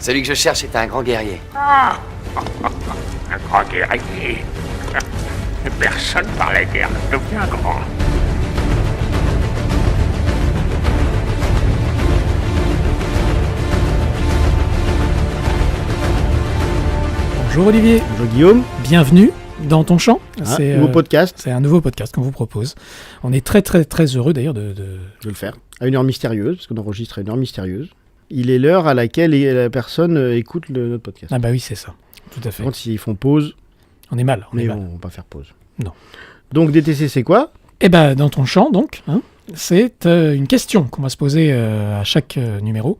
Celui que je cherche est un grand guerrier. Un grand guerrier. Personne par la guerre ne devient grand. Bonjour Olivier. Bonjour Guillaume. Bienvenue dans ton champ. C'est un nouveau podcast. C'est un nouveau podcast qu'on vous propose. On est très très très heureux d'ailleurs de le faire. À une heure mystérieuse, parce qu'on enregistre à une heure mystérieuse. Il est l'heure à laquelle la personne écoute notre podcast. Ah bah oui, c'est ça. Tout à fait. Par contre, s'ils font pause... On est mal. Mais on va pas faire pause. Non. Donc DTC, c'est quoi ? Eh ben, dans ton champ, donc, c'est une question qu'on va se poser à chaque numéro.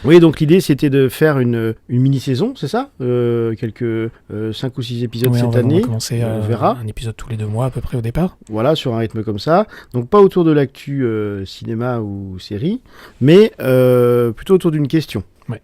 Oui, donc l'idée, c'était de faire une mini-saison, c'est ça ? Quelques 5 ou 6 épisodes cette année. On va commencer on verra. Un épisode tous les 2 mois à peu près au départ. Voilà, sur un rythme comme ça. Donc pas autour de l'actu cinéma ou série, mais plutôt autour d'une question. Ouais.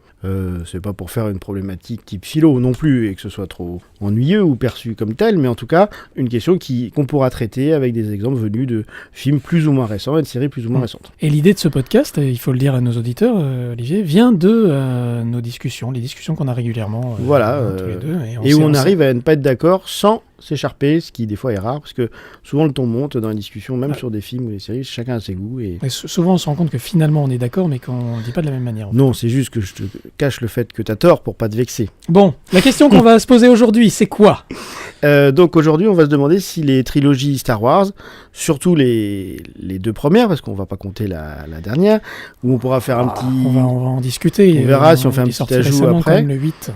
C'est pas pour faire une problématique type philo non plus et que ce soit trop ennuyeux ou perçu comme tel, mais en tout cas une question qu'on pourra traiter avec des exemples venus de films plus ou moins récents et de séries plus ou moins récentes. Et l'idée de ce podcast, il faut le dire à nos auditeurs, Olivier, vient de nos discussions, les discussions qu'on a régulièrement tous les deux. Et où on arrive à ne pas être d'accord sans s'écharper, ce qui des fois est rare, parce que souvent le ton monte dans les discussions, même sur des films ou des séries, chacun a ses goûts. Et souvent on se rend compte que finalement on est d'accord, mais qu'on ne dit pas de la même manière. Non, c'est juste que je te cache le fait que tu as tort pour pas te vexer. Bon, la question qu'on va se poser aujourd'hui, c'est quoi ? Donc aujourd'hui, on va se demander si les trilogies Star Wars, surtout les 2 premières, parce qu'on va pas compter la dernière, où on pourra faire un petit... On va en discuter. On verra si on fait un petit ajout après. Le 8.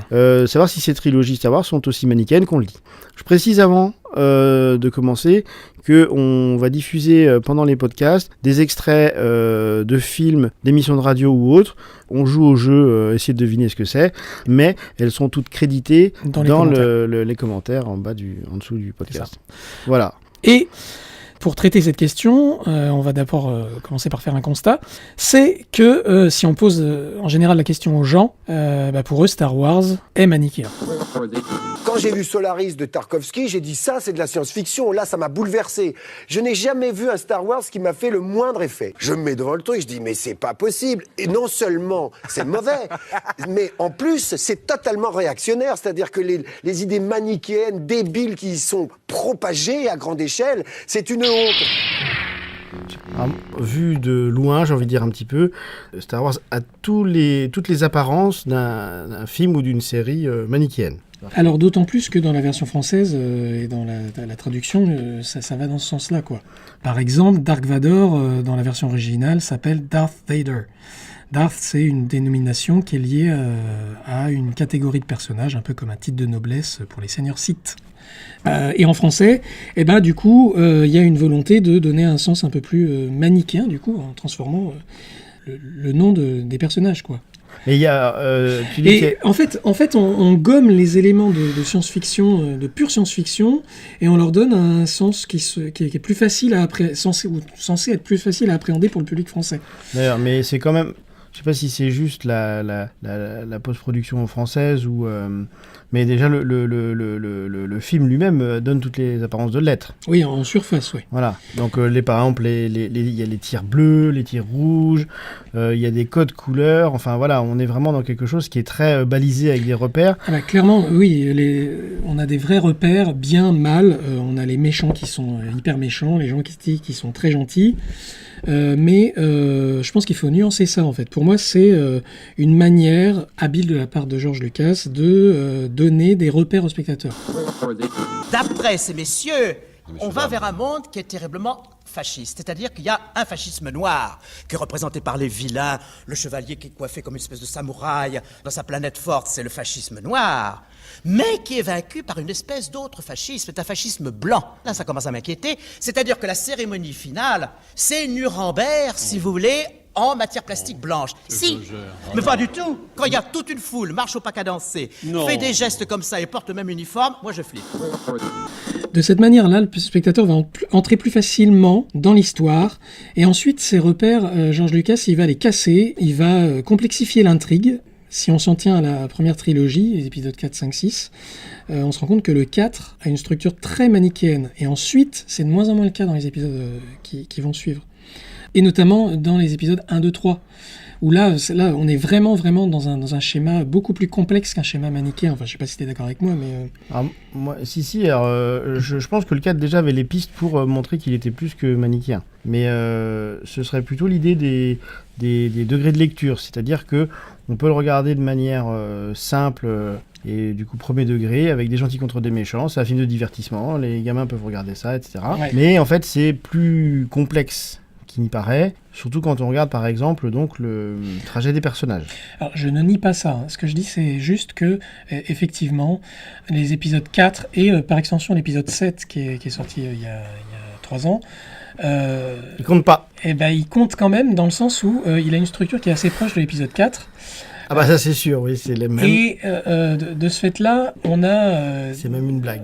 Savoir si ces trilogies Star Wars sont aussi manichéennes qu'on le dit. Je précise avant de commencer qu'on va diffuser pendant les podcasts des extraits de films, d'émissions de radio ou autres. On joue au jeu, essayer de deviner ce que c'est, mais elles sont toutes créditées dans les commentaires en dessous du podcast. Voilà. Et pour traiter cette question, on va d'abord commencer par faire un constat. C'est que si on pose en général la question aux gens, pour eux, Star Wars est manichéen. Quand j'ai vu Solaris de Tarkovsky, j'ai dit ça, c'est de la science-fiction. Là, ça m'a bouleversé. Je n'ai jamais vu un Star Wars qui m'a fait le moindre effet. Je me mets devant le truc, je dis mais c'est pas possible. Et non seulement c'est mauvais, mais en plus c'est totalement réactionnaire. C'est-à-dire que les idées manichéennes, débiles qui y sont propagées à grande échelle, c'est une honte. Alors, vu de loin, j'ai envie de dire un petit peu, Star Wars a toutes les apparences d'un film ou d'une série manichéenne. Alors d'autant plus que dans la version française et dans la traduction, ça va dans ce sens-là, quoi. Par exemple, Dark Vador, dans la version originale, s'appelle Darth Vader. Darth, c'est une dénomination qui est liée à une catégorie de personnages, un peu comme un titre de noblesse pour les seigneurs Sith. Et en français, du coup, il y a une volonté de donner un sens un peu plus manichéen, du coup, en transformant le nom des personnages, quoi. Mais il y a... En fait, on gomme les éléments de science-fiction, de pure science-fiction, et on leur donne un sens qui est plus facile censé être plus facile à appréhender pour le public français. D'ailleurs, mais c'est quand même... Je sais pas si c'est juste la post-production française ou... mais déjà, le film lui-même donne toutes les apparences de lettres. Oui, en surface, oui. Voilà. Donc, par exemple, il y a les tirs bleus, les tirs rouges, il y a des codes couleurs. Enfin, voilà, on est vraiment dans quelque chose qui est très balisé avec des repères. Clairement, oui. On a des vrais repères, bien, mal. On a les méchants qui sont hyper méchants, les gentils qui sont très gentils. Mais je pense qu'il faut nuancer ça, en fait. Pour moi, c'est une manière habile de la part de George Lucas de donner des repères aux spectateurs. D'après ces messieurs, on va vers un monde qui est terriblement fasciste. C'est-à-dire qu'il y a un fascisme noir, qui est représenté par les vilains, le chevalier qui est coiffé comme une espèce de samouraï. Dans sa planète forte, c'est le fascisme noir. Mais qui est vaincu par une espèce d'autre fascisme, c'est un fascisme blanc. Là, ça commence à m'inquiéter. C'est-à-dire que la cérémonie finale, c'est Nuremberg, si vous voulez, en matière plastique blanche. Si, mais pas du tout. Quand il y a toute une foule, marche au pas cadencé, fait des gestes comme ça et porte le même uniforme, moi je flippe. De cette manière-là, le spectateur va entrer plus facilement dans l'histoire, et ensuite, ses repères, George Lucas, il va les casser, il va complexifier l'intrigue. Si on s'en tient à la première trilogie, les épisodes 4, 5, 6, on se rend compte que le 4 a une structure très manichéenne. Et ensuite, c'est de moins en moins le cas dans les épisodes qui vont suivre. Et notamment dans les épisodes 1, 2, 3, Où là, on est vraiment dans un schéma beaucoup plus complexe qu'un schéma manichéen. Enfin, je sais pas si tu es d'accord avec moi, mais... Alors, moi, si, alors, je pense que le 4 déjà avait les pistes pour montrer qu'il était plus que manichéen. Mais ce serait plutôt l'idée des degrés de lecture, c'est-à-dire que on peut le regarder de manière simple et du coup premier degré, avec des gentils contre des méchants, c'est un film de divertissement, les gamins peuvent regarder ça, etc. Ouais. Mais en fait c'est plus complexe qu'il n'y paraît, surtout quand on regarde par exemple donc le trajet des personnages. Alors, je ne nie pas ça. Hein. Ce que je dis, c'est juste que, effectivement, les épisodes 4 et par extension l'épisode 7 qui est sorti il y a 3 ans, Il compte pas. eh ben, il compte quand même dans le sens où il a une structure qui est assez proche de l'épisode 4. Ah bah ça c'est sûr, oui, c'est les mêmes. Et de ce fait-là, on a... C'est même une blague.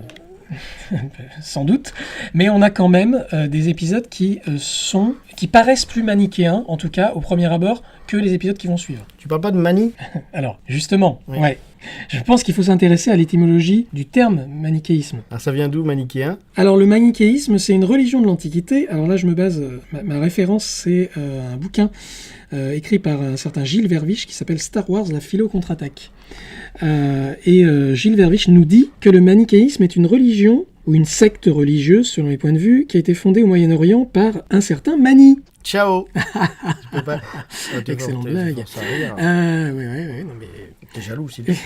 sans doute, mais on a quand même des épisodes qui paraissent plus manichéens, en tout cas au premier abord, que les épisodes qui vont suivre. Tu parles pas de manie? Alors, justement, Oui. ouais. Je pense qu'il faut s'intéresser à l'étymologie du terme manichéisme. Ah, ça vient d'où, manichéen? Alors, le manichéisme, c'est une religion de l'Antiquité. Alors là, je me base, ma référence, c'est un bouquin écrit par un certain Gilles Verviche qui s'appelle Star Wars, la philo contre-attaque. Gilles Verviche nous dit que le manichéisme est une religion, ou une secte religieuse, selon les points de vue, qui a été fondée au Moyen-Orient par un certain Mani. Ciao. Tu peux pas... Excellente t'es blague. forcé à rire. Ouais, non mais... T'es jaloux, Sylvie.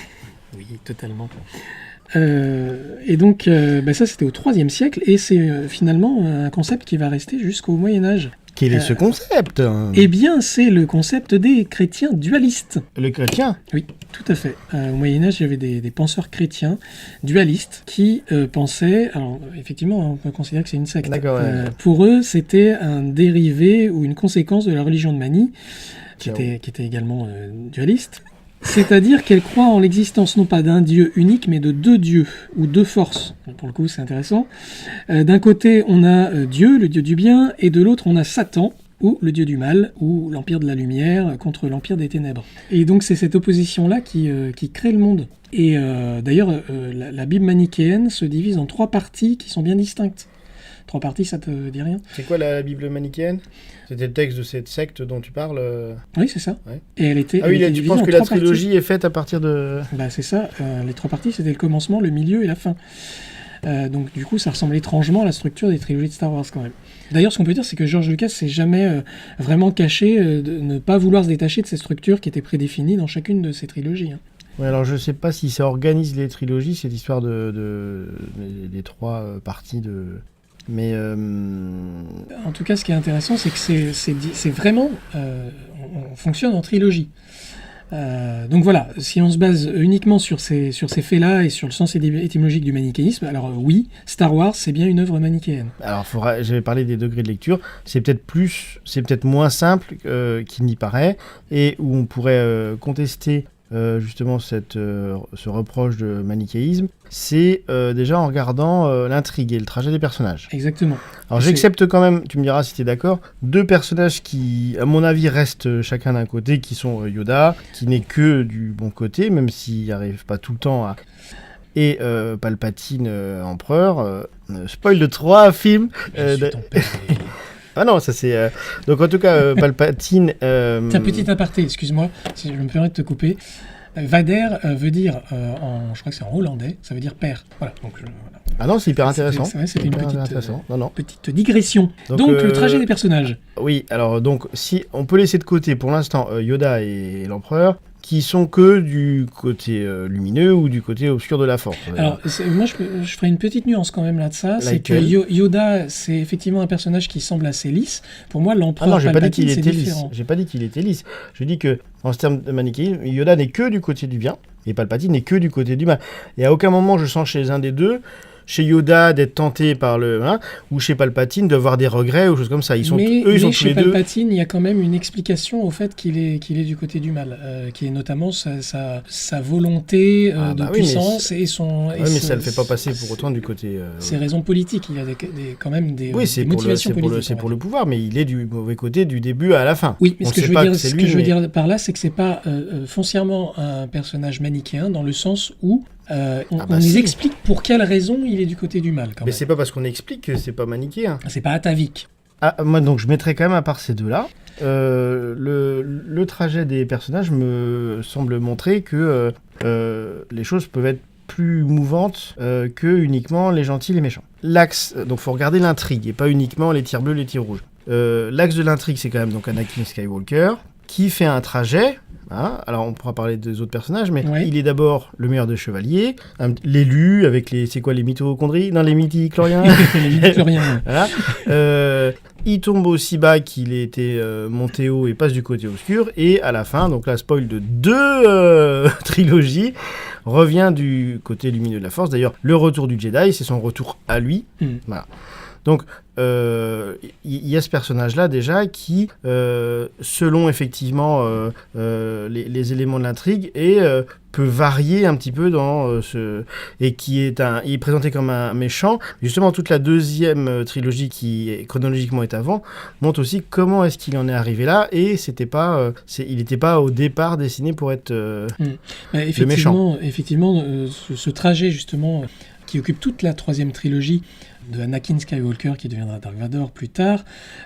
Oui, totalement. Et donc, ça c'était au IIIe siècle, et c'est finalement un concept qui va rester jusqu'au Moyen-Âge. Quel est ce concept? Eh bien, c'est le concept des chrétiens dualistes. Le chrétien? Oui, tout à fait. Au Moyen-Âge, il y avait des penseurs chrétiens dualistes qui pensaient... Alors, effectivement, on peut considérer que c'est une secte. D'accord, ouais. Pour eux, c'était un dérivé ou une conséquence de la religion de Mani, qui Ciao. était également dualiste. C'est-à-dire qu'elle croit en l'existence non pas d'un dieu unique, mais de deux dieux, ou deux forces. Pour le coup, c'est intéressant. D'un côté, on a Dieu, le dieu du bien, et de l'autre, on a Satan, ou le dieu du mal, ou l'empire de la lumière, contre l'empire des ténèbres. Et donc, c'est cette opposition-là qui crée le monde. Et d'ailleurs, la Bible manichéenne se divise en 3 parties qui sont bien distinctes. 3 parties, ça te dit rien? C'est quoi la Bible manichéenne? C'était le texte de cette secte dont tu parles? Oui, c'est ça. Ouais. Et elle était. Ah oui, elle là, était tu divisée penses en que la 3 parties. trilogie est faite à partir de... Bah, c'est ça. Les 3 parties, c'était le commencement, le milieu et la fin. Donc, du coup, ça ressemble étrangement à la structure des trilogies de Star Wars, quand même. D'ailleurs, ce qu'on peut dire, c'est que George Lucas s'est jamais vraiment caché de ne pas vouloir se détacher de ces structures qui étaient prédéfinies dans chacune de ces trilogies. Hein. Ouais, alors je sais pas si ça organise les trilogies, cette histoire des 3 parties de... Mais En tout cas, ce qui est intéressant, c'est que c'est vraiment... on fonctionne en trilogie. Donc voilà, si on se base uniquement sur ces faits-là et sur le sens étymologique du manichéisme, alors oui, Star Wars, c'est bien une œuvre manichéenne. alors j'avais parlé des degrés de lecture, c'est peut-être moins simple qu'il n'y paraît, et où on pourrait contester justement ce reproche de manichéisme, c'est déjà en regardant l'intrigue et le trajet des personnages. Exactement. Alors j'accepte quand même, tu me diras si tu es d'accord, 2 personnages qui, à mon avis, restent chacun d'un côté, qui sont Yoda, qui n'est que du bon côté, même s'il n'arrive pas tout le temps à... Et Palpatine, empereur. Spoil de 3 films. Ah non, ça c'est... Donc en tout cas, Palpatine... Tiens, petit aparté, excuse-moi, si je me permets de te couper. Vader veut dire, je crois que c'est en hollandais, ça veut dire père. Voilà, donc... voilà. Ah non, c'est hyper intéressant. C'était une Hyper intéressant. Non. petite digression. Donc le trajet des personnages. Oui, alors donc, si on peut laisser de côté pour l'instant Yoda et l'empereur, qui sont que du côté lumineux ou du côté obscur de la force. Alors, moi, je ferai une petite nuance quand même là de ça. C'est que Yoda, c'est effectivement un personnage qui semble assez lisse. Pour moi, l'empereur Palpatine, c'est différent. J'ai pas dit qu'il était lisse. Je dis que, en termes de manichéisme, Yoda n'est que du côté du bien, et Palpatine n'est que du côté du mal. Et à aucun moment, je sens chez un des deux, chez Yoda d'être tenté par le... Hein, ou chez Palpatine de voir des regrets ou choses comme ça. Eux, ils sont tous chez les deux... Palpatine, il y a quand même une explication au fait qu'il est du côté du mal, qui est notamment sa volonté de puissance et son... Oui, mais ça ne le fait pas passer pour autant du côté... Ses raisons politiques, il y a quand même des motivations politiques. C'est pour le pouvoir, mais il est du mauvais côté du début à la fin. Oui, mais ce que je veux dire par là, c'est que c'est pas foncièrement un personnage manichéen dans le sens où on nous explique pour quelle raison il est du côté du mal. Mais c'est pas parce qu'on explique que c'est pas manichéen. C'est pas atavique. Moi, donc, je mettrais quand même à part ces deux-là. Le trajet des personnages me semble montrer que les choses peuvent être plus mouvantes que uniquement les gentils et les méchants. L'axe, donc faut regarder l'intrigue et pas uniquement les tirs bleus, les tirs rouges. L'axe de l'intrigue, c'est quand même donc Anakin Skywalker qui fait un trajet. Hein, alors on pourra parler des autres personnages, mais il est d'abord le meilleur des chevaliers, l'élu avec les mitochondries, non les midi-chloriens. Les midi-chloriens. Voilà. Il tombe aussi bas qu'il était monté haut et passe du côté obscur, et à la fin, donc là spoil de 2 trilogies, revient du côté lumineux de la Force. D'ailleurs, le retour du Jedi, c'est son retour à lui. Voilà. Donc, y a ce personnage-là déjà qui, selon effectivement les éléments de l'intrigue, peut varier un petit peu dans et qui est il est présenté comme un méchant. Justement, toute la deuxième trilogie qui chronologiquement est avant montre aussi comment est-ce qu'il en est arrivé là, et il n'était pas au départ dessiné pour être le méchant. Effectivement, ce trajet justement qui occupe toute la troisième trilogie de Anakin Skywalker, qui deviendra Dark Vador plus tard,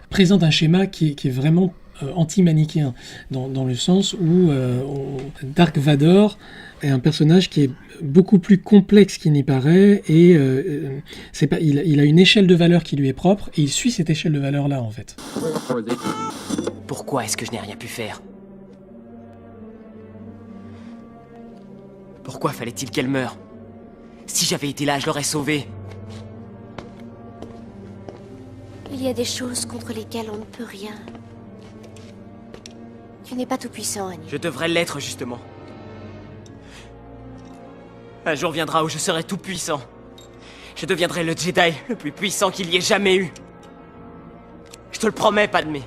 présente un schéma qui est vraiment anti-manichéen, dans le sens où Dark Vador est un personnage qui est beaucoup plus complexe qu'il n'y paraît, et il a une échelle de valeur qui lui est propre, et il suit cette échelle de valeur-là, en fait. Pourquoi est-ce que je n'ai rien pu faire? Pourquoi fallait-il qu'elle meure? Si j'avais été là, je l'aurais sauvée. Il y a des choses contre lesquelles on ne peut rien. Tu n'es pas tout puissant, Annie. Je devrais l'être, justement. Un jour viendra où je serai tout puissant. Je deviendrai le Jedi le plus puissant qu'il y ait jamais eu. Je te le promets, Padmé.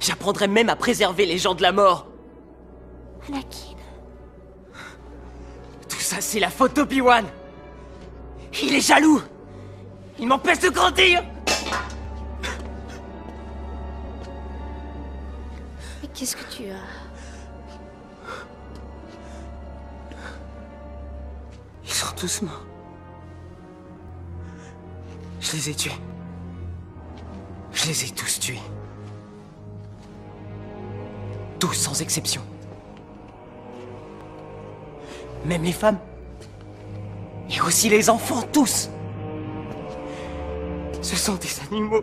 J'apprendrai même à préserver les gens de la mort. Anakin. Tout ça, c'est la faute d'Obi-Wan. Il est jaloux. Il m'empêche de grandir. Mais qu'est-ce que tu as? Ils sont tous morts. Je les ai tués. Je les ai tous tués. Tous sans exception. Même les femmes. Et aussi les enfants, tous. Ce sont des animaux.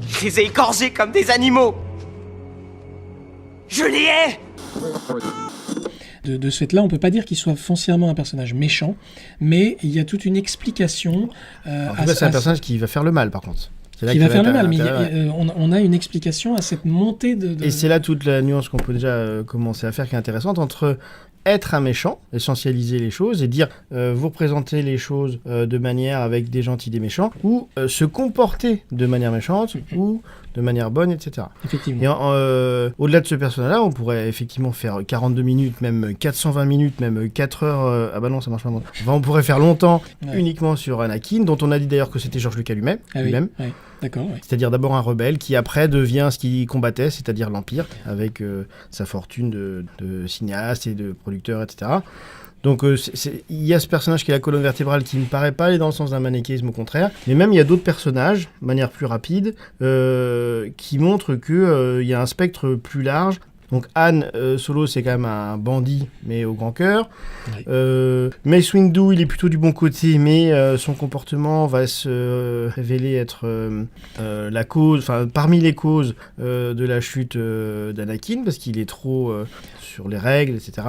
Je les ai égorgés comme des animaux. Je les hais. De ce fait-là, on ne peut pas dire qu'il soit foncièrement un personnage méchant, mais il y a toute une explication. En tout cas, c'est un personnage qui va faire le mal, par contre. Qui va faire le mal, mais on a une explication à cette montée de... Et c'est là toute la nuance qu'on peut déjà commencer à faire, qui est intéressante, entre être un méchant, essentialiser les choses et dire vous représentez les choses de manière avec des gentils, des méchants, ou se comporter de manière méchante ou de manière bonne, etc. Effectivement. Et au-delà de ce personnage-là, on pourrait effectivement faire 42 minutes, même 420 minutes, même 4 heures... ah bah non, ça marche pas. Enfin, on pourrait faire longtemps uniquement sur Anakin, dont on a dit d'ailleurs que c'était George Lucas lui-même. Oui. D'accord, oui. C'est-à-dire d'abord un rebelle qui après devient ce qu'il combattait, c'est-à-dire l'Empire, avec sa fortune de cinéaste et de producteur, etc. Donc il y a ce personnage qui est la colonne vertébrale qui ne paraît pas aller dans le sens d'un manichéisme, au contraire. Mais même il y a d'autres personnages, de manière plus rapide, qui montrent qu'il y a un spectre plus large. Donc Han Solo, c'est quand même un bandit, mais au grand cœur. Oui. Mace Windu, il est plutôt du bon côté, mais son comportement va se révéler être la cause, enfin parmi les causes de la chute d'Anakin, parce qu'il est trop sur les règles, etc.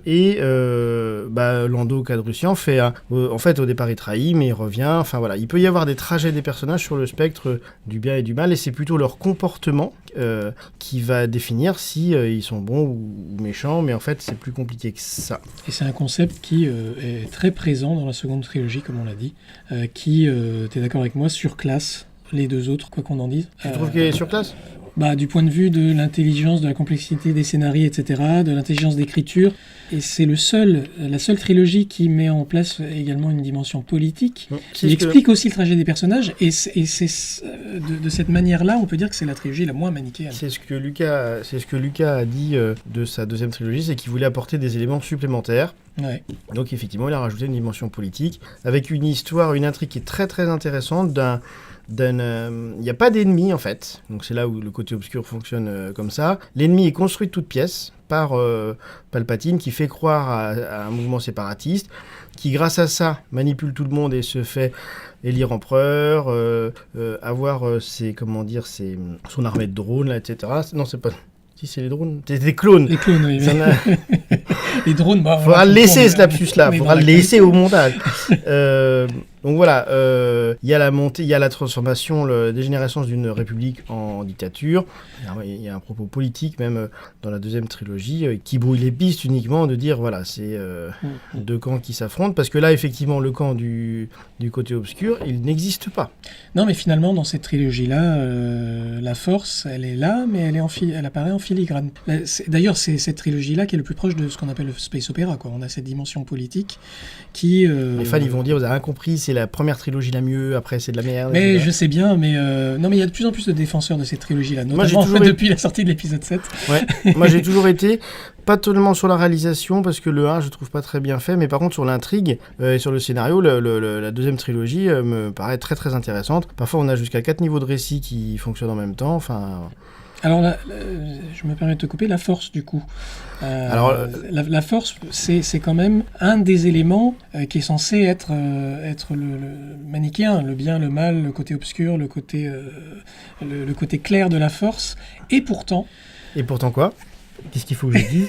Et Lando Calrissian fait, en fait, au départ, il trahit, mais il revient. Enfin voilà, il peut y avoir des trajets des personnages sur le spectre du bien et du mal, et c'est plutôt leur comportement qui va définir si ils sont bons ou méchants, mais en fait c'est plus compliqué que ça. Et c'est un concept qui est très présent dans la seconde trilogie, comme on l'a dit, qui, t'es d'accord avec moi, surclasse les deux autres, quoi qu'on en dise. Tu trouves qu'il est surclasse ? Du point de vue de l'intelligence, de la complexité des scénarios, etc., de l'intelligence d'écriture. Et c'est la seule trilogie qui met en place également une dimension politique. Il explique aussi le trajet des personnages. Et c'est de cette manière-là, on peut dire que c'est la trilogie la moins manichéenne. C'est ce que Lucas a dit de sa deuxième trilogie, c'est qu'il voulait apporter des éléments supplémentaires. Ouais. Donc effectivement, il a rajouté une dimension politique, avec une histoire, une intrigue qui est très très intéressante il n'y a pas d'ennemi en fait. Donc c'est là où le côté obscur fonctionne comme ça. L'ennemi est construit de toutes pièces par Palpatine qui fait croire à un mouvement séparatiste, qui grâce à ça manipule tout le monde et se fait élire empereur, avoir son armée de drones là, etc. Non, c'est pas. Si c'est les drones, c'est des clones. Les clones, oui. Les drones, bah. Faudra le laisser ce lapsus-là, faudra le laisser au montage. Donc voilà, il y a la montée, il y a la transformation, la dégénérescence d'une république en dictature. Il y a un propos politique même dans la deuxième trilogie qui brouille les pistes uniquement de dire voilà, c'est deux camps qui s'affrontent parce que là effectivement le camp du côté obscur, il n'existe pas. Non, mais finalement dans cette trilogie-là, la Force, elle est là, mais elle apparaît en filigrane. D'ailleurs, c'est cette trilogie-là qui est le plus proche de ce qu'on appelle le space opéra, quoi. On a cette dimension politique qui. Les fans ils vont dire vous avez rien compris. C'est la première trilogie la mieux, après c'est de la merde. Mais je sais bien, mais non, mais il y a de plus en plus de défenseurs de cette trilogie-là, notamment depuis la sortie de l'épisode 7. Ouais. Moi j'ai toujours été pas totalement sur la réalisation, parce que le 1 je trouve pas très bien fait, mais par contre sur l'intrigue et sur le scénario, la deuxième trilogie me paraît très très intéressante. Parfois on a jusqu'à 4 niveaux de récit qui fonctionnent en même temps, enfin... Alors là, je me permets de te couper, la Force du coup. La Force, c'est quand même un des éléments qui est censé être le manichéen, le bien, le mal, le côté obscur, le côté clair de la Force. Et pourtant... Et pourtant quoi ? Qu'est-ce qu'il faut que je dise ?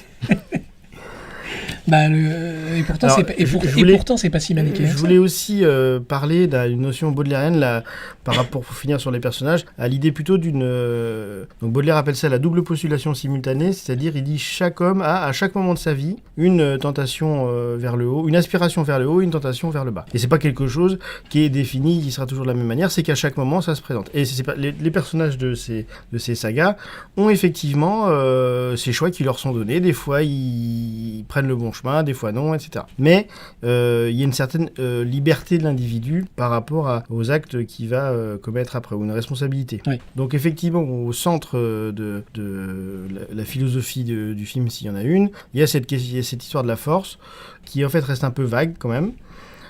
Et pourtant, c'est pas si manichéen. Je voulais aussi parler d'une notion baudelairienne, par rapport, pour finir sur les personnages, à l'idée plutôt d'une... donc Baudelaire appelle ça la double postulation simultanée, c'est-à-dire il dit chaque homme a, à chaque moment de sa vie, une tentation vers le haut, une aspiration vers le haut, une tentation vers le bas. Et c'est pas quelque chose qui est défini, qui sera toujours de la même manière, c'est qu'à chaque moment, ça se présente. Et les personnages de ces sagas ont effectivement ces choix qui leur sont donnés. Des fois, ils prennent le bon chemin, des fois non, etc. Mais il y a une certaine liberté de l'individu par rapport aux actes qu'il va commettre après, ou une responsabilité. Oui. Donc effectivement, au centre de la philosophie du film, s'il y en a une, il y a cette histoire de la Force, qui en fait reste un peu vague quand même.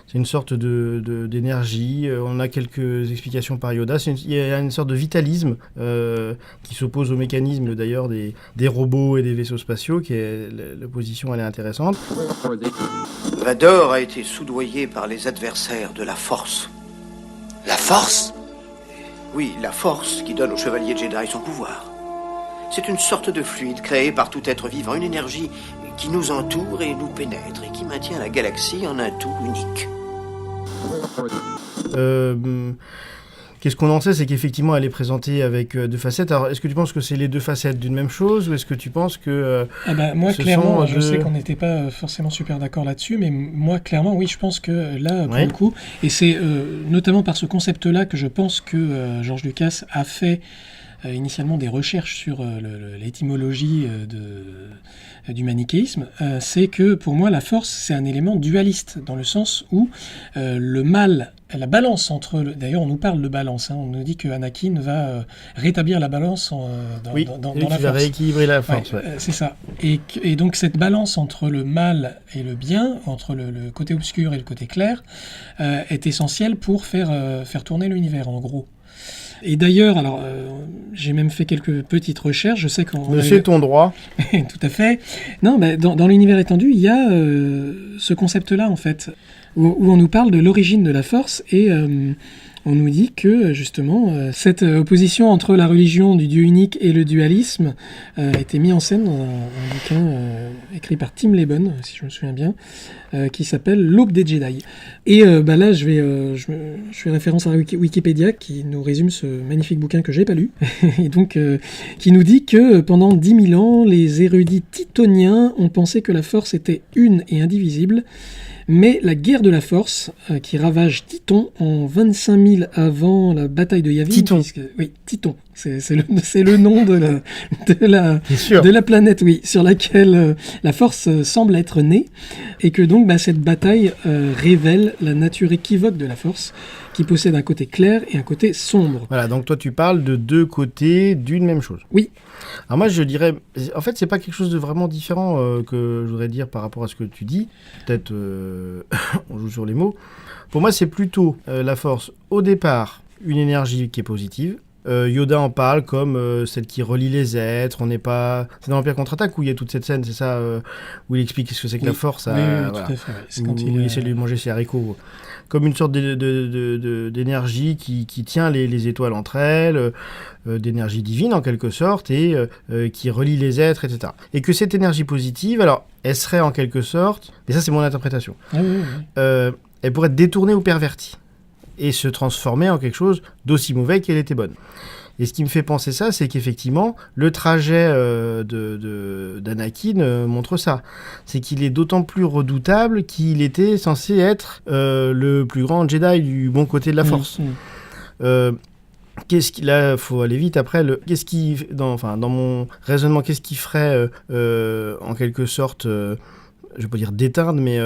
C'est une sorte d'énergie. On a quelques explications par Yoda. Il y a une sorte de vitalisme qui s'oppose au mécanisme d'ailleurs des robots et des vaisseaux spatiaux. L'opposition, elle est intéressante. Vador a été soudoyé par les adversaires de la Force. La Force ? Oui, la Force qui donne au chevalier Jedi son pouvoir. C'est une sorte de fluide créé par tout être vivant, une énergie qui nous entoure et nous pénètre et qui maintient la galaxie en un tout unique. Qu'est-ce qu'on en sait, c'est qu'effectivement elle est présentée avec deux facettes. Alors est-ce que tu penses que c'est les deux facettes d'une même chose, ou est-ce que tu penses que moi clairement, je sais qu'on n'était pas forcément super d'accord là-dessus, mais moi clairement oui, je pense que là pour le coup, et c'est notamment par ce concept-là que je pense que George Lucas a fait initialement des recherches sur l'étymologie du manichéisme, c'est que pour moi la Force c'est un élément dualiste, dans le sens où le mal, la balance entre... D'ailleurs on nous parle de balance, on nous dit que Anakin va rétablir la balance dans la Force. Va rééquilibrer la Force. C'est ça. Et donc cette balance entre le mal et le bien, entre le côté obscur et le côté clair, est essentielle pour faire tourner l'univers en gros. Et d'ailleurs, alors, j'ai même fait quelques petites recherches. Je sais qu'on. C'est ton droit. Tout à fait. Non, mais dans l'univers étendu, il y a ce concept-là, en fait, où on nous parle de l'origine de la Force et on nous dit que, justement, cette opposition entre la religion du Dieu unique et le dualisme a été mise en scène dans un bouquin écrit par Tim Leben, si je me souviens bien, qui s'appelle L'Aube des Jedi. Et là, je fais référence à Wikipédia qui nous résume ce magnifique bouquin que j'ai pas lu, et donc qui nous dit que pendant 10 000 ans, les érudits titoniens ont pensé que la Force était une et indivisible. Mais la guerre de la Force, qui ravage Titon en 25 000 avant la bataille de Yavin... Titon. Oui, Titon. C'est le nom de la planète, oui, sur laquelle la Force semble être née. Et que donc cette bataille révèle la nature équivoque de la Force, qui possède un côté clair et un côté sombre. Voilà, donc toi tu parles de deux côtés d'une même chose. Oui. Alors moi je dirais, en fait c'est pas quelque chose de vraiment différent que je voudrais dire par rapport à ce que tu dis. Peut-être on joue sur les mots. Pour moi c'est plutôt la Force au départ une énergie qui est positive. Yoda en parle comme celle qui relie les êtres. C'est dans l'Empire contre-attaque où il y a toute cette scène, c'est ça, où il explique ce que c'est que la force. Oui, voilà. tout à fait. Ouais. C'est Où quand il essaie de lui manger ses haricots. Comme une sorte d'énergie qui tient les étoiles entre elles, d'énergie divine en quelque sorte, et qui relie les êtres, etc. Et que cette énergie positive, alors, elle serait en quelque sorte, et ça c'est mon interprétation, elle pourrait être détournée ou pervertie, et se transformer en quelque chose d'aussi mauvais qu'elle était bonne. Et ce qui me fait penser ça, c'est qu'effectivement, le trajet d'Anakin montre ça. C'est qu'il est d'autant plus redoutable qu'il était censé être le plus grand Jedi du bon côté de la Force. Là, faut aller vite après. Dans mon raisonnement, qu'est-ce qui ferait en quelque sorte... je vais pas dire d'éteindre, mais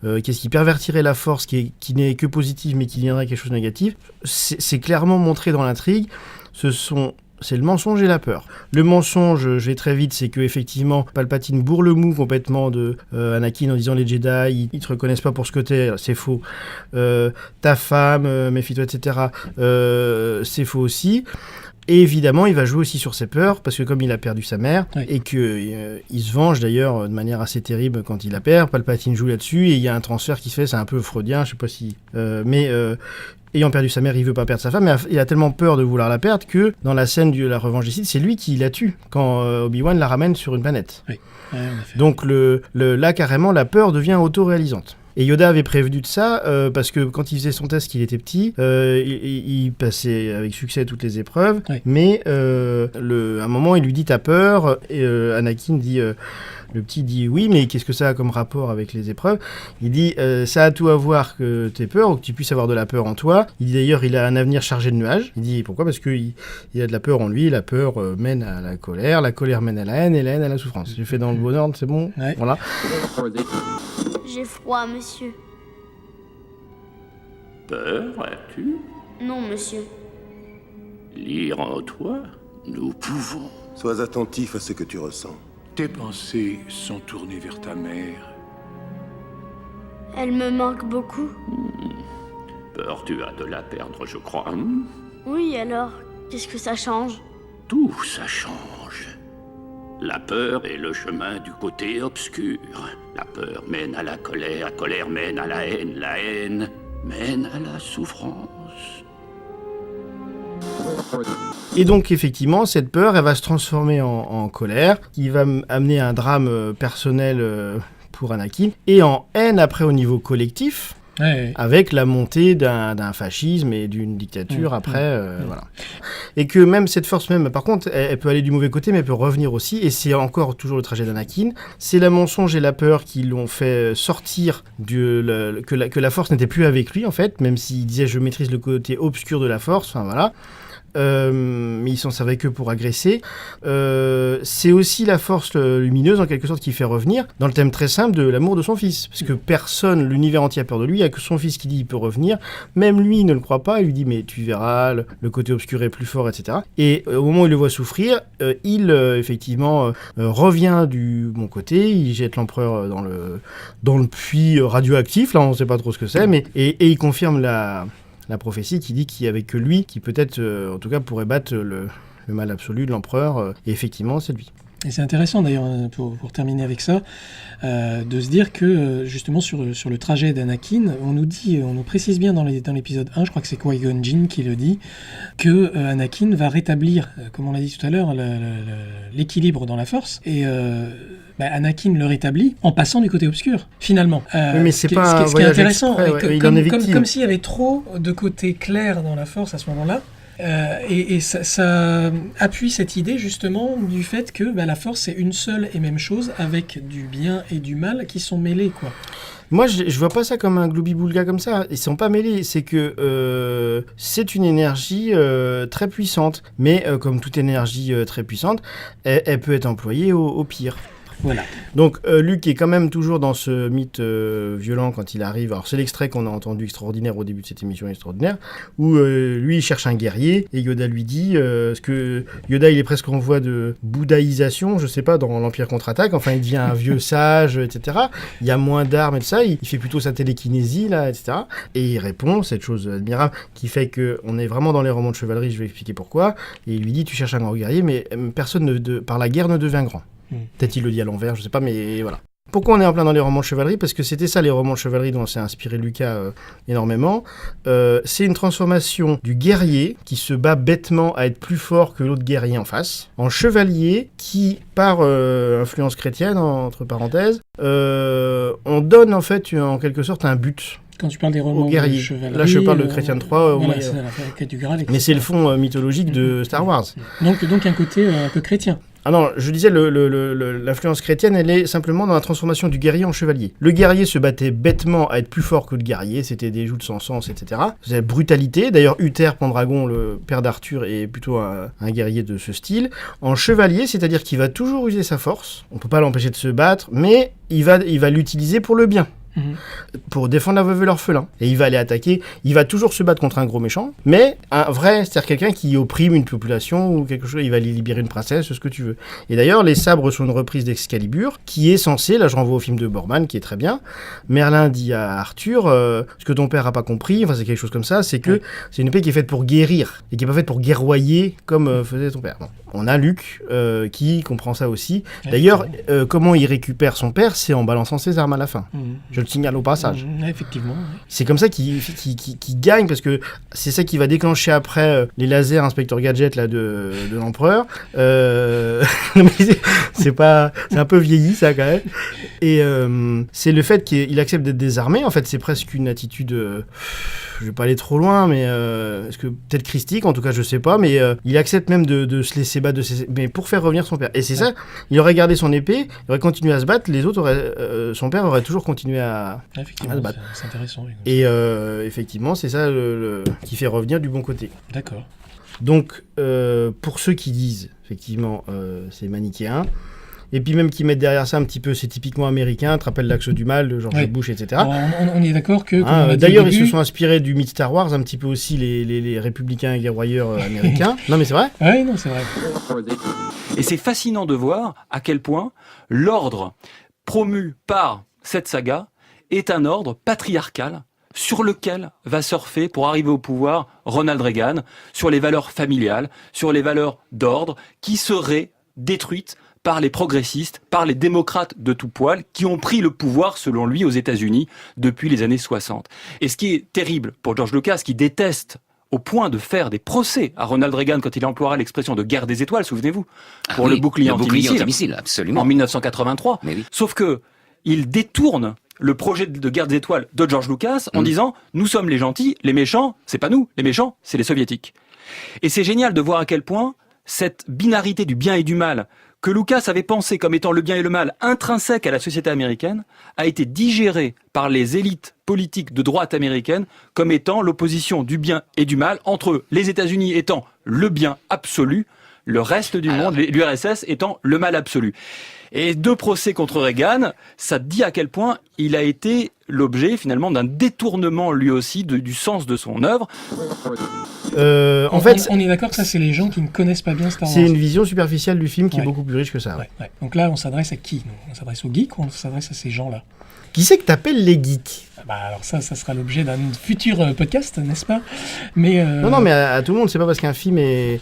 qu'est-ce qui pervertirait la force, qui n'est que positive, mais qui deviendrait quelque chose de négatif, c'est clairement montré dans l'intrigue. C'est le mensonge et la peur. Le mensonge, je vais très vite, c'est que effectivement Palpatine bourre le mou complètement de Anakin en disant les Jedi, ils te reconnaissent pas pour ce que t'es, c'est faux. Ta femme, méfie-toi, etc. C'est faux aussi. Et évidemment, il va jouer aussi sur ses peurs, parce que comme il a perdu sa mère, et qu'il se venge d'ailleurs de manière assez terrible quand il la perd, Palpatine joue là-dessus, et il y a un transfert qui se fait, c'est un peu freudien, je sais pas si... ayant perdu sa mère, il veut pas perdre sa femme, mais il a tellement peur de vouloir la perdre que dans la scène de la revanche des Sith, c'est lui qui la tue quand Obi-Wan la ramène sur une planète. Oui. Ouais, en effet. Donc là, carrément, la peur devient autoréalisante. Et Yoda avait prévenu de ça parce que quand il faisait son test, qu'il était petit, il passait avec succès toutes les épreuves, mais à un moment, il lui dit « t'as peur ?» et Anakin dit... le petit dit oui, mais qu'est-ce que ça a comme rapport avec les épreuves ? Il dit ça a tout à voir que t'aies peur ou que tu puisses avoir de la peur en toi. Il dit d'ailleurs il a un avenir chargé de nuages. Il dit pourquoi ? Parce qu'il a de la peur en lui. La peur mène à la colère mène à la haine et la haine à la souffrance. J'ai fait dans le bon ordre, c'est bon ? Voilà. J'ai froid, monsieur. Peur, as-tu ? Non, monsieur. Lire en toi, nous pouvons. Sois attentif à ce que tu ressens. Tes pensées sont tournées vers ta mère. Elle me manque beaucoup. Peur, tu as de la perdre, je crois. Oui, alors, qu'est-ce que ça change ? Tout ça change. La peur est le chemin du côté obscur. La peur mène à la colère mène à la haine mène à la souffrance. Et donc effectivement, cette peur, elle va se transformer en colère, qui va amener un drame personnel pour Anakin, et en haine après au niveau collectif, avec la montée d'un fascisme et d'une dictature après, voilà. Et que même cette force même, par contre, elle peut aller du mauvais côté, mais elle peut revenir aussi, et c'est encore toujours le trajet d'Anakin. C'est le mensonge et la peur qui l'ont fait sortir que la force n'était plus avec lui, en fait, même s'il disait « je maîtrise le côté obscur de la force », enfin voilà. Mais il s'en servait que pour agresser. C'est aussi la force lumineuse en quelque sorte qui fait revenir dans le thème très simple de l'amour de son fils, parce que personne, l'univers entier a peur de lui, il n'y a que son fils qui dit il peut revenir, même lui il ne le croit pas, il lui dit mais tu verras, le côté obscur est plus fort, etc. Et au moment où il le voit souffrir, il effectivement revient du bon côté, il jette l'empereur dans le puits radioactif, là on ne sait pas trop ce que c'est, mais et il confirme la prophétie qui dit qu'il n'y avait que lui qui peut-être, en tout cas, pourrait battre le mal absolu de l'empereur. Et effectivement, c'est lui. Et c'est intéressant d'ailleurs, pour terminer avec ça, de se dire que justement sur le trajet d'Anakin, on nous précise bien dans l'épisode 1, je crois que c'est Qui-Gon Jinn qui le dit, que Anakin va rétablir, comme on l'a dit tout à l'heure, l'équilibre dans la Force, et Anakin le rétablit en passant du côté obscur, finalement. Oui, mais c'est pas ce qui est intéressant, il en est victime. Comme s'il y avait trop de côté clair dans la Force à ce moment-là. Et ça appuie cette idée justement du fait que la Force c'est une seule et même chose avec du bien et du mal qui sont mêlés, quoi. Moi, je vois pas ça comme un gloubi-boulga comme ça. Ils sont pas mêlés. C'est que c'est une énergie très puissante. Mais comme toute énergie très puissante, elle peut être employée au pire. Voilà. Donc Luke est quand même toujours dans ce mythe violent quand il arrive. Alors c'est l'extrait qu'on a entendu extraordinaire au début de cette émission extraordinaire, où lui il cherche un guerrier et Yoda lui dit, parce que Yoda il est presque en voie de bouddhaïsation, je sais pas, dans l'Empire contre-attaque, enfin il devient un vieux sage, etc. Il y a moins d'armes et tout ça, il fait plutôt sa télékinésie là, etc. Et il répond, cette chose admirable qui fait qu'on est vraiment dans les romans de chevalerie, je vais expliquer pourquoi, et il lui dit tu cherches un grand guerrier, mais personne par la guerre ne devient grand. Peut-être il le dit à l'envers, je sais pas, mais voilà. Pourquoi on est en plein dans les romans de chevalerie ? Parce que c'était ça les romans de chevalerie dont s'est inspiré Lucas énormément. C'est une transformation du guerrier qui se bat bêtement à être plus fort que l'autre guerrier en face, en chevalier qui, par influence chrétienne, entre parenthèses, on donne en fait en quelque sorte un but. Quand tu parles des romans de chevalerie... Là, je parle de Chrétien de Troyes. Voilà, c'est la quête du Graal, etc. Mais c'est le fond mythologique de Star Wars. Donc un côté un peu chrétien. Ah non, je disais, l'influence chrétienne, elle est simplement dans la transformation du guerrier en chevalier. Le guerrier se battait bêtement à être plus fort que le guerrier, c'était des joutes sans sens, etc. C'était la brutalité. D'ailleurs, Uther Pendragon, le père d'Arthur, est plutôt un guerrier de ce style. En chevalier, c'est-à-dire qu'il va toujours user sa force. On peut pas l'empêcher de se battre, mais il va l'utiliser pour le bien. Pour défendre la veuve et l'orphelin. Et il va aller attaquer, il va toujours se battre contre un gros méchant, mais un vrai, c'est-à-dire quelqu'un qui opprime une population ou quelque chose, il va aller libérer une princesse, ce que tu veux. Et d'ailleurs, les sabres sont une reprise d'Excalibur, qui est censé, là je renvoie au film de Borman, qui est très bien, Merlin dit à Arthur, ce que ton père a pas compris, enfin c'est quelque chose comme ça, c'est que c'est une épée qui est faite pour guérir, et qui est pas faite pour guerroyer, comme faisait ton père. Bon. On a Luke, qui comprend ça aussi. D'ailleurs, comment il récupère son père, c'est en balançant ses armes à la fin. Je le signale au passage. Effectivement. C'est comme ça qu'il gagne, parce que c'est ça qui va déclencher après les lasers Inspecteur Gadget là, de l'Empereur. C'est un peu vieilli ça quand même. Et c'est le fait qu'il accepte d'être désarmé. En fait, c'est presque une attitude... je vais pas aller trop loin, mais est-ce que peut-être christique, en tout cas je sais pas, mais il accepte même de se laisser battre, mais pour faire revenir son père. Et c'est ça, il aurait gardé son épée, il aurait continué à se battre, les autres son père aurait toujours continué à se battre. C'est intéressant. Oui. Et effectivement, c'est ça qui fait revenir du bon côté. D'accord. Donc, pour ceux qui disent, effectivement, c'est manichéen, et puis même qui mettent derrière ça un petit peu, c'est typiquement américain, te rappelle l'axe du mal de George Bush, etc. On est d'accord que... d'ailleurs, ils se sont inspirés du mythe Star Wars, un petit peu aussi les républicains et guerroyeurs américains. Non mais c'est vrai. Oui, non, c'est vrai. Et c'est fascinant de voir à quel point l'ordre promu par cette saga est un ordre patriarcal sur lequel va surfer pour arriver au pouvoir Ronald Reagan, sur les valeurs familiales, sur les valeurs d'ordre qui seraient détruites par les progressistes, par les démocrates de tout poil, qui ont pris le pouvoir, selon lui, aux États-Unis depuis les années 60. Et ce qui est terrible pour George Lucas, qui déteste au point de faire des procès à Ronald Reagan quand il emploiera l'expression de guerre des étoiles, souvenez-vous, pour le bouclier antimissile, absolument. en 1983. Mais oui. Sauf que il détourne le projet de guerre des étoiles de George Lucas en disant « Nous sommes les gentils, les méchants, c'est pas nous, les méchants, c'est les soviétiques ». Et c'est génial de voir à quel point cette binarité du bien et du mal que Lucas avait pensé comme étant le bien et le mal intrinsèque à la société américaine, a été digéré par les élites politiques de droite américaine comme étant l'opposition du bien et du mal, entre les États-Unis étant le bien absolu, le reste du monde, l'URSS, étant le mal absolu. Et deux procès contre Reagan, ça dit à quel point il a été l'objet finalement d'un détournement lui aussi du sens de son œuvre. En fait, on est d'accord que ça c'est les gens qui ne connaissent pas bien Star Wars. C'est une vision superficielle du film qui est beaucoup plus riche que ça. Ouais. Donc là, on s'adresse à qui ? On s'adresse aux geeks ou on s'adresse à ces gens-là ? Qui c'est que t'appelles les geeks ? Alors ça sera l'objet d'un futur podcast, n'est-ce pas ? Mais Non, mais à tout le monde, c'est pas parce qu'un film est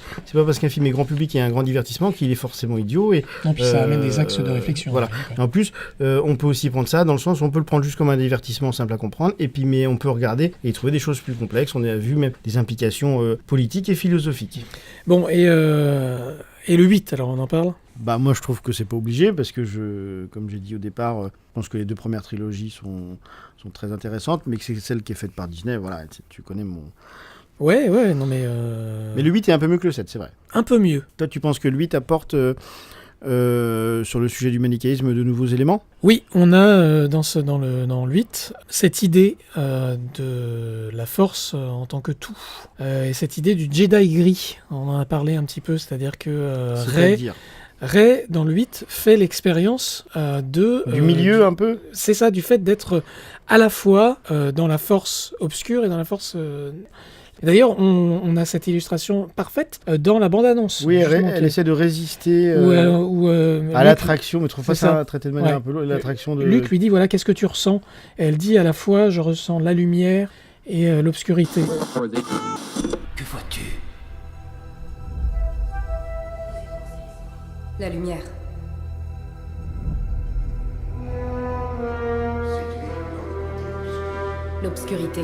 grand public et un grand divertissement qu'il est forcément idiot. Et non, puis ça amène des axes de réflexion. Voilà. Et en plus, on peut aussi prendre ça dans le sens où on peut le prendre juste comme un divertissement simple à comprendre, et puis mais on peut regarder et trouver des choses plus complexes. On a vu même des implications politiques et philosophiques. Bon, et le 8, alors on en parle ? Moi je trouve que c'est pas obligé parce que comme j'ai dit au départ, je pense que les deux premières trilogies sont très intéressantes, mais que c'est celle qui est faite par Disney, voilà, tu connais mon... Ouais, non mais... Mais le 8 est un peu mieux que le 7, c'est vrai. Un peu mieux. Toi tu penses que le 8 apporte sur le sujet du manichéisme de nouveaux éléments ? Oui, on a dans le 8 cette idée de la force en tant que tout. Et cette idée du Jedi gris, on en a parlé un petit peu, c'est-à-dire que Rey Rey, dans le 8, fait l'expérience Du milieu, un peu. C'est ça, du fait d'être à la fois dans la force obscure et dans la force... D'ailleurs, on a cette illustration parfaite dans la bande-annonce. Oui, elle essaie de résister à l'attraction, mais je trouve pas ça traité de manière un peu lourde. L'attraction de... Luke lui dit, voilà, qu'est-ce que tu ressens ? Et elle dit, à la fois, je ressens la lumière et l'obscurité. Que vois-tu ? La lumière. L'obscurité.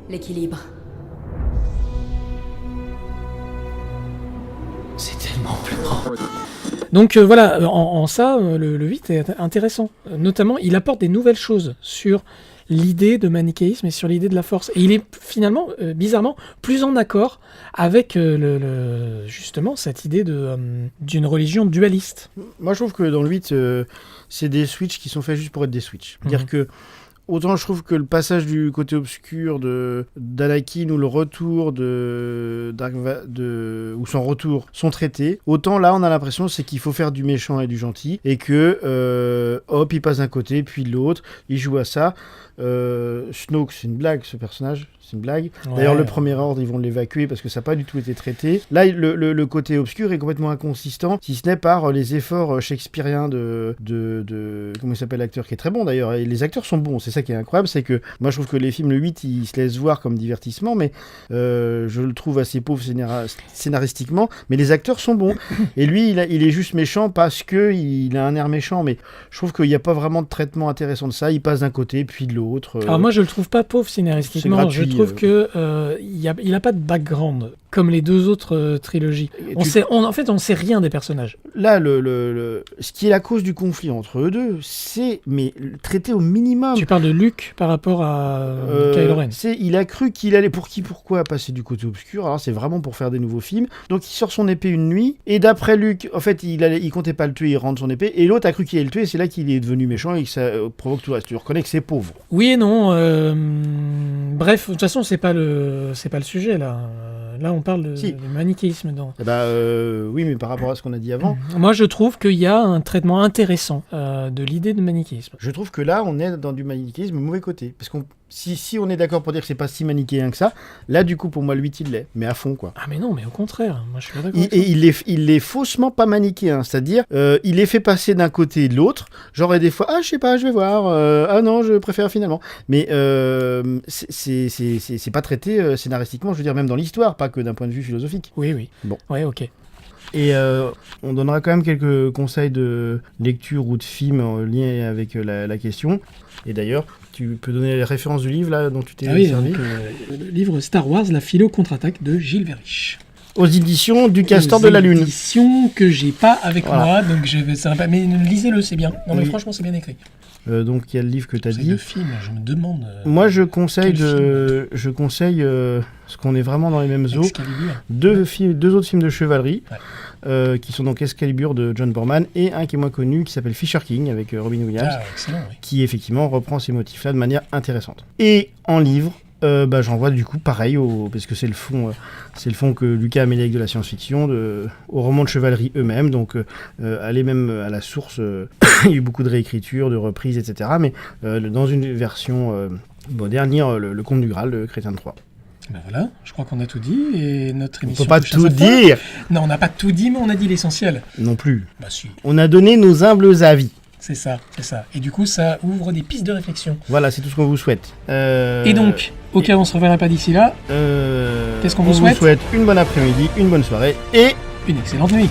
L'équilibre. C'est tellement plus grand. Donc voilà, en ça, le 8 est intéressant. Notamment, il apporte des nouvelles choses sur l'idée de manichéisme et sur l'idée de la force. Et il est finalement, bizarrement, plus en accord avec justement cette idée d'une religion dualiste. Moi, je trouve que dans le 8, c'est des switches qui sont faits juste pour être des switches. C'est-à-dire que autant je trouve que le passage du côté obscur d'Anakin ou le retour ou son retour sont traités, autant là on a l'impression c'est qu'il faut faire du méchant et du gentil et que hop il passe d'un côté puis de l'autre, il joue à ça. Snoke, c'est une blague ce personnage, c'est une blague. Ouais. D'ailleurs le premier ordre ils vont l'évacuer parce que ça n'a pas du tout été traité. Là le côté obscur est complètement inconsistant, si ce n'est par les efforts shakespeariens de comment il s'appelle l'acteur qui est très bon d'ailleurs, et les acteurs sont bons, c'est ça qui est incroyable, c'est que moi je trouve que les films le 8 ils se laissent voir comme divertissement, mais je le trouve assez pauvre scénaristiquement, mais les acteurs sont bons. Et lui il est juste méchant parce que il a un air méchant, mais je trouve qu'il n'y a pas vraiment de traitement intéressant de ça, il passe d'un côté puis de l'autre. Alors moi je le trouve pas pauvre scénaristiquement, gratuit, je trouve que il a pas de background comme les deux autres trilogies. En fait on sait rien des personnages. Là ce qui est la cause du conflit entre eux deux, c'est traité au minimum. Tu parles de Luke par rapport à Kylo Ren. Il a cru qu'il allait pourquoi passer du côté obscur. Alors c'est vraiment pour faire des nouveaux films. Donc il sort son épée une nuit et d'après Luke, en fait il comptait pas le tuer, il rentre son épée et l'autre a cru qu'il allait le tuer et c'est là qu'il est devenu méchant et que ça provoque tout le reste. Tu reconnais que c'est pauvre. Oui et non. Bref, de toute façon c'est pas le sujet là. Là on parle de manichéisme dans. Oui, mais par rapport à ce qu'on a dit avant. Moi je trouve qu'il y a un traitement intéressant de l'idée de manichéisme. Je trouve que là on est dans du manichéisme mauvais côté, parce qu'on si on est d'accord pour dire que c'est pas si manichéen que ça, là du coup pour moi le 8 il l'est, mais à fond quoi. Ah mais non, mais au contraire, moi je suis pas d'accord. Il est faussement pas manichéen, c'est-à-dire il est fait passer d'un côté et de l'autre, genre et des fois je sais pas, je vais voir, ah non je préfère finalement, mais c'est pas traité scénaristiquement, je veux dire même dans l'histoire, pas que d'un point de vue philosophique. Oui. Bon. Ouais, ok. Et on donnera quand même quelques conseils de lecture ou de film en lien avec la question. Et d'ailleurs, tu peux donner les références du livre là, dont tu t'es servi. Donc, le livre Star Wars, la philo contre-attaque de Gilles Verich. Aux éditions du Castor de la Lune. Aux éditions que j'ai pas avec moi, donc mais lisez-le, c'est bien. Non mais franchement, c'est bien écrit. Donc il y a le livre que tu as dit. Le film, je me demande. Moi je conseille parce qu'on est vraiment dans les mêmes eaux. Deux autres films de chevalerie qui sont donc Excalibur de John Borman et un qui est moins connu qui s'appelle Fisher King avec Robin Williams, qui effectivement reprend ces motifs-là de manière intéressante. Et en livre, j'en vois du coup pareil parce que c'est le fond que Lucas a mêlé avec de la science-fiction aux romans de chevalerie eux-mêmes, donc aller même à la source. Il y a eu beaucoup de réécritures, de reprises, etc. Mais dans une version moderne, lire le Conte du Graal de Chrétien de Troyes. Ben voilà, je crois qu'on a tout dit et notre émission. On peut pas tout dire. Non, on n'a pas tout dit, mais on a dit l'essentiel. Non plus. Bah si. On a donné nos humbles avis. C'est ça. Et du coup, ça ouvre des pistes de réflexion. Voilà, c'est tout ce qu'on vous souhaite. Et donc, au cas où on se reverra pas d'ici là, qu'est-ce qu'on vous souhaite ? On vous souhaite une bonne après-midi, une bonne soirée et une excellente nuit.